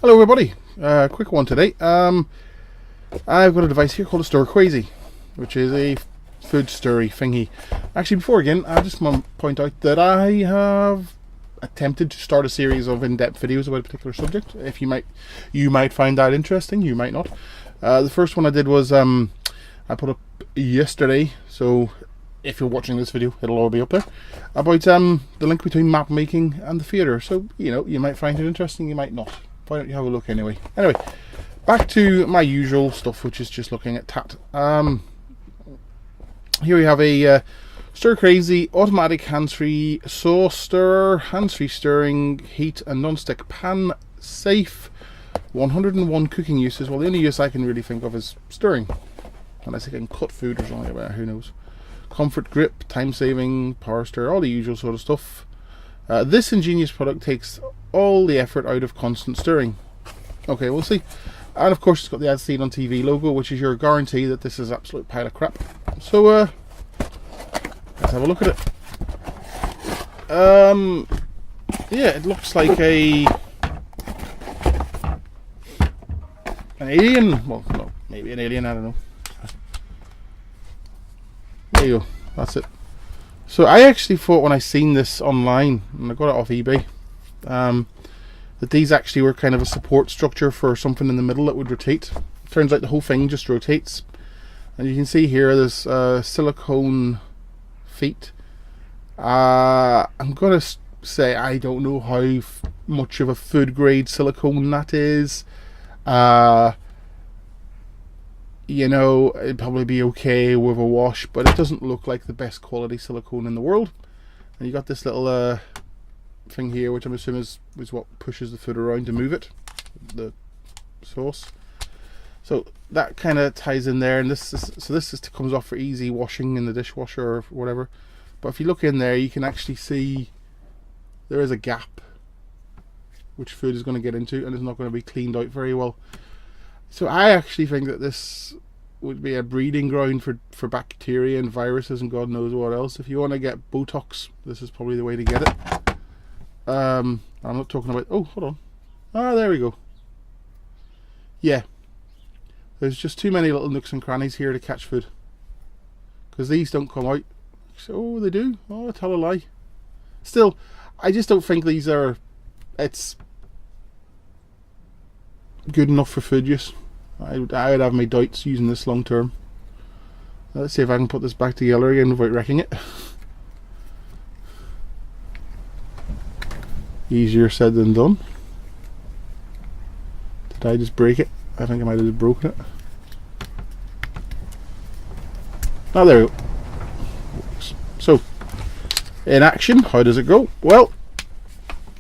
Hello everybody, quick one today. I've got a device here called a Stir Crazy, which is a food stirry thingy. Actually, before again, I just want to point out that I have attempted to start a series of in-depth videos about a particular subject. If you might find that interesting, you might not. The first one I did was I put up yesterday, so if you're watching this video, it'll all be up there, about the link between map making and the theatre. So you might find it interesting, you might not. Why don't you have a look anyway? Anyway, back to my usual stuff, which is just looking at tat. Here we have a Stir Crazy automatic hands-free sauce stirrer, hands-free stirring, heat and non-stick pan safe, 101 cooking uses. Well, the only use I can really think of is stirring, unless I can cut food or something like that, who knows. Comfort grip, time saving, power stir, all the usual sort of stuff. This ingenious product takes all the effort out of constant stirring. Okay, we'll see. And of course it's got the As Seen on TV logo, which is your guarantee that this is an absolute pile of crap. So let's have a look at it. Yeah, it looks like an alien. Well, no, maybe an alien, I don't know. There you go, that's it. So I actually thought when I seen this online, and I got it off eBay, that these actually were kind of a support structure for something in the middle that would rotate. Turns out the whole thing just rotates. And you can see here there's silicone feet. I'm going to say I don't know how much of a food grade silicone that is. It'd probably be okay with a wash, but it doesn't look like the best quality silicone in the world. And you got this little thing here, which I'm assuming is what pushes the food around to move it, the sauce. So that kind of ties in there, and this comes off for easy washing in the dishwasher or whatever. But if you look in there, you can actually see there is a gap which food is going to get into, and it's not going to be cleaned out very well. So I actually think that this would be a breeding ground for bacteria and viruses and God knows what else. If you want to get Botox, this is probably the way to get it. I'm not talking about... Oh, hold on. Ah, there we go. Yeah. There's just too many little nooks and crannies here to catch food. Because these don't come out. Oh, they do? Oh, I tell a lie. Still, I just don't think these are... It's good enough for food use. I would have my doubts using this long term. Let's see if I can put this back together again without wrecking it. Easier said than done. Did I just break it? I think I might have just broken it. Oh, there we go. So, in action, how does it go? Well,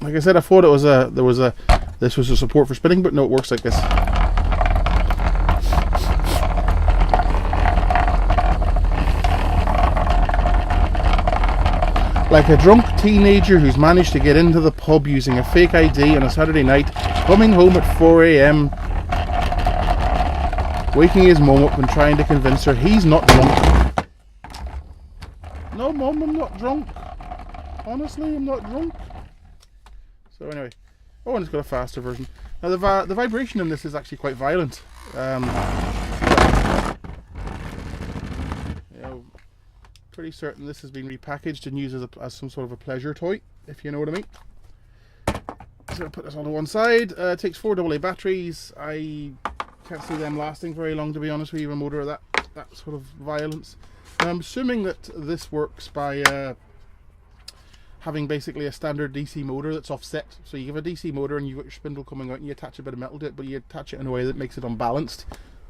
like I said, I thought this was a support for spinning, but no, it works like this. Like a drunk teenager who's managed to get into the pub using a fake ID on a Saturday night, coming home at 4 AM, waking his mum up and trying to convince her he's not drunk. No, Mum, I'm not drunk. Honestly, I'm not drunk. So anyway, oh, and it's got a faster version. Now the vibration in this is actually quite violent. Pretty certain this has been repackaged and used as some sort of a pleasure toy, if you know what I mean. So I'll put this on to one side. It takes 4 AA batteries. I can't see them lasting very long, to be honest with you, a motor of that sort of violence. I'm assuming that this works by having basically a standard DC motor that's offset. So you have a DC motor and you've got your spindle coming out and you attach a bit of metal to it, but you attach it in a way that makes it unbalanced.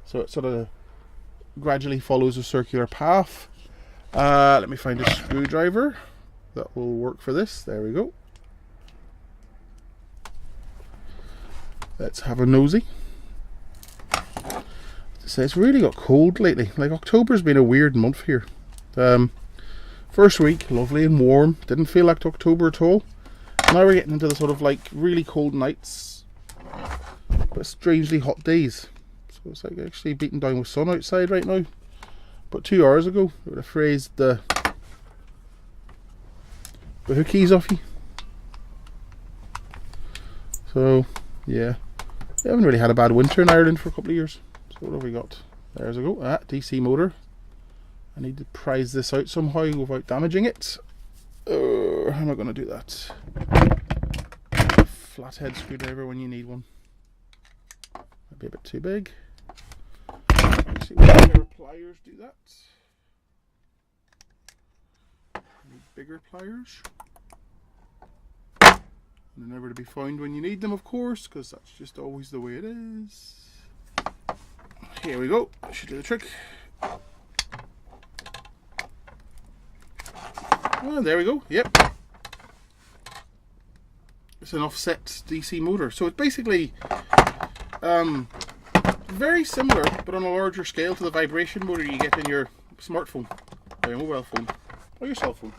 So it sort of gradually follows a circular path. Let me find a screwdriver that will work for this. There we go. Let's have a nosy. So it's really got cold lately. Like, October's been a weird month here. First week, lovely and warm. Didn't feel like October at all. Now we're getting into the sort of like really cold nights, but strangely hot days. So it's like actually beating down with sun outside right now. But 2 hours ago, it would have phrased the hookies off you. So, yeah. We haven't really had a bad winter in Ireland for a couple of years. So what have we got? There's a go. DC motor. I need to prise this out somehow without damaging it. How am I going to do that? Flathead screwdriver when you need one. Might be a bit too big. Let's see what bigger pliers do that. Need bigger pliers. They're never to be found when you need them, of course, because that's just always the way it is. Here we go. That should do the trick. Oh, there we go. Yep. It's an offset DC motor. So it's basically very similar, but on a larger scale to the vibration motor you get in your smartphone, or your mobile phone, or your cell phone,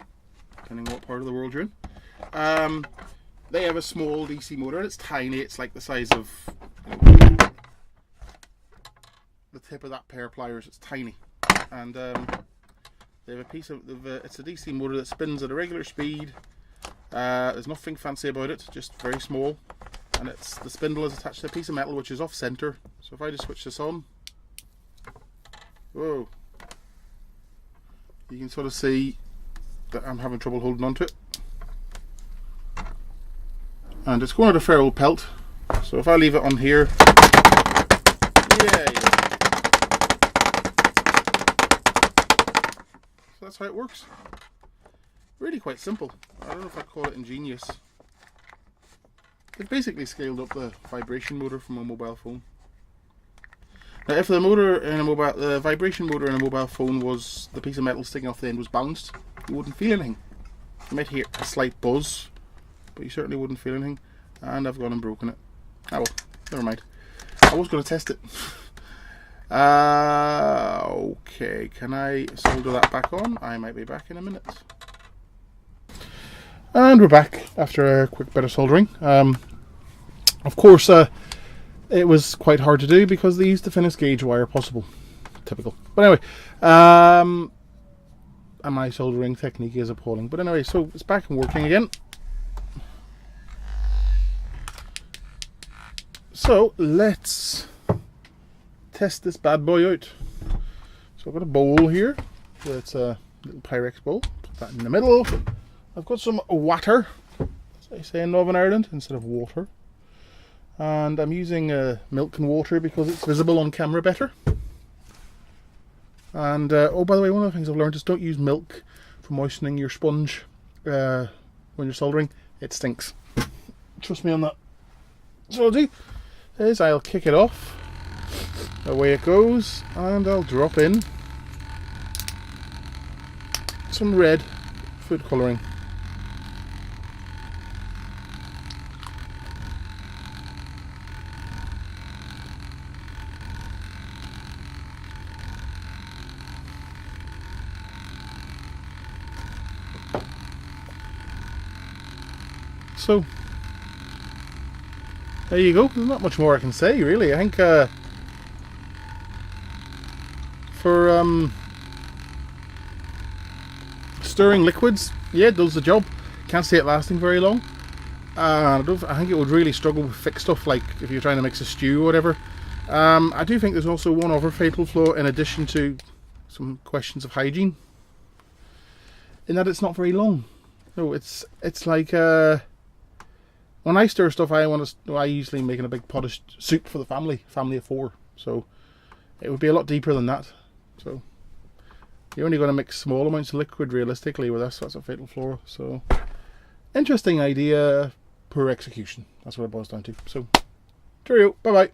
depending on what part of the world you're in. They have a small DC motor. It's tiny. It's like the size of the tip of that pair of pliers. It's tiny, and they have a piece of it's a DC motor that spins at a regular speed. There's nothing fancy about it, just very small, and the spindle is attached to a piece of metal which is off center. So if I just switch this on, whoa, you can sort of see that I'm having trouble holding on to it. And it's going at a fair old pelt, so if I leave it on here, yeah. So that's how it works. Really quite simple. I don't know if I'd call it ingenious. They've basically scaled up the vibration motor from a mobile phone. Now, if the vibration motor in a mobile phone was the piece of metal sticking off the end was bounced, you wouldn't feel anything. You might hear a slight buzz, but you certainly wouldn't feel anything. And I've gone and broken it. Oh well, never mind. I was going to test it. Okay, can I solder that back on? I might be back in a minute. And we're back after a quick bit of soldering. Of course, it was quite hard to do because they used the thinnest gauge wire possible. Typical. But anyway, and my soldering technique is appalling. But anyway, so it's back and working again. So let's test this bad boy out. So I've got a bowl here. So it's a little Pyrex bowl. Put that in the middle. I've got some water, as they say in Northern Ireland, instead of water. And I'm using milk and water because it's visible on camera better. And oh, by the way, one of the things I've learned is don't use milk for moistening your sponge when you're soldering. It stinks. Trust me on that. So I'll do is I'll kick it off. Away it goes, and I'll drop in some red food colouring. So there you go. There's not much more I can say, really. I think for stirring liquids, yeah, it does the job. Can't see it lasting very long. I think it would really struggle with thick stuff, like if you're trying to mix a stew or whatever. I do think there's also one other fatal flaw in addition to some questions of hygiene, in that it's not very long. No, it's like when I stir stuff, I usually making a big pot of soup for the family of 4. So it would be a lot deeper than that. So you're only going to mix small amounts of liquid realistically with this. That's a fatal flaw. So interesting idea, poor execution. That's what it boils down to. So cheerio, bye bye.